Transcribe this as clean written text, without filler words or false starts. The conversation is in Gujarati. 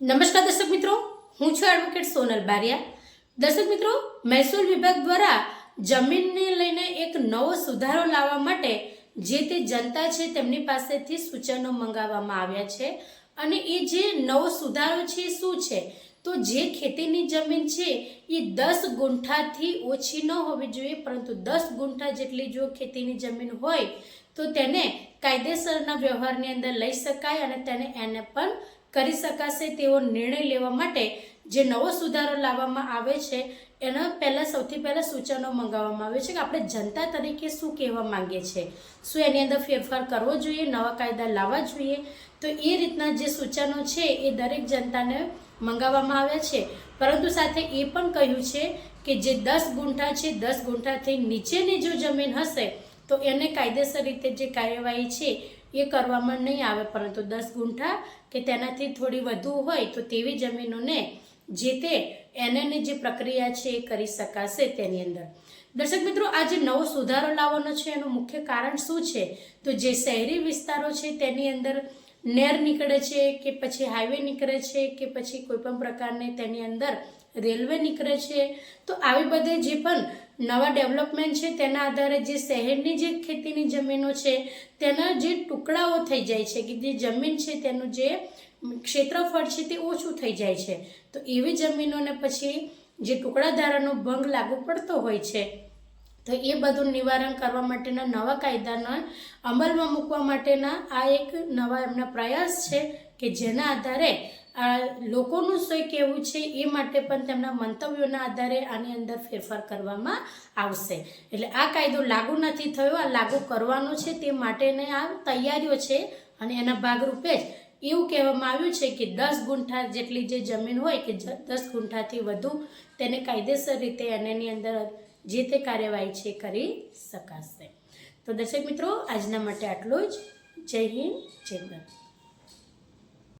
નમસ્કાર દર્શક મિત્રો, હું છું એડવોકેટ સોનલ બારિયા। દર્શક મિત્રો, મહેસૂલ વિભાગ દ્વારા જમીનને લઈને એક નવો સુધારો લાવવા માટે જે તે જનતા છે તેમની પાસેથી સૂચનો મંગાવવામાં આવ્યા છે અને એ જે નવો સુધારો છે શું છે તો જે ખેતીની જમીન છે એ 10 ગુંઠાથી ઓછી ન હોવી જોઈએ, પરંતુ 10 ગુંઠા જેટલી જો ખેતીની જમીન હોય તો તેને કાયદેસરના વ્યવહારની અંદર લઈ શકાય અને એને પણ કરી શકાશે તેવો નિર્ણય લેવા માટે જે નવો સુધારો લાવવામાં આવે છે એના સૌથી પહેલાં સૂચનો મંગાવવામાં આવે છે કે આપણે જનતા તરીકે શું કહેવા માંગીએ છીએ, શું એની અંદર ફેરફાર કરવો જોઈએ, નવા કાયદા લાવવા જોઈએ। તો એ રીતના જે સૂચનો છે એ દરેક જનતાને મંગાવવામાં આવ્યા છે, પરંતુ સાથે એ પણ કહ્યું છે કે જે 10 ગુંઠા છે 10 ગુંઠાથી નીચેની જો જમીન હશે તો એને કાયદેસર રીતે જે કાર્યવાહી છે એ કરવામાં નહીં આવે, પરંતુ 10 ગુંઠા કે તેનાથી થોડી વધુ હોય તો તેવી જમીનોને જે તે એની જે પ્રક્રિયા છે એ કરી શકાશે તેની અંદર। દર્શક મિત્રો, આ જે નવો સુધારો લાવવાનો છે એનું મુખ્ય કારણ શું છે તો જે શહેરી વિસ્તારો છે તેની અંદર નેર નીકળે છે કે પછી હાઈવે નીકળે છે કે પછી કોઈ પણ પ્રકારની તેની અંદર રેલવે નીકળે છે, તો આવી બધે જે પણ નવા ડેવલપમેન્ટ છે તેના આધારે જે શહેરની જે ખેતીની જમીનો છે તેના જે ટુકડાઓ થઈ જાય છે કે જે જમીન છે તેનું જે ક્ષેત્રફળ છે તે ઓછું થઈ જાય છે, તો એવી જમીનોને પછી જે ટુકડાધારાનો ભંગ લાગુ પડતો હોય છે તો એ બધું નિવારણ કરવા માટેના નવા કાયદાના અમલમાં મૂકવા માટેના આ એક નવા એમના પ્રયાસ છે કે જેના આધારે લોકોનું શું કહેવું છે એ માટે પણ તેમના મંતવ્યોના આધારે આની અંદર ફેરફાર કરવામાં આવશે। એટલે આ કાયદો લાગુ નથી થયો, આ લાગુ કરવાનો છે તે માટેની આ તૈયારીઓ છે અને એના ભાગરૂપે જ એવું કહેવામાં આવ્યું છે કે 10 ગુંઠા જેટલી જે જમીન હોય કે 10 ગુંઠાથી વધુ તેને કાયદેસર રીતે એની અંદર જે તે કાર્યવાહી છે કરી શકાશે। તો દર્શક મિત્રો, આજના માટે આટલું જ। જય હિન્દ, જય ભારત।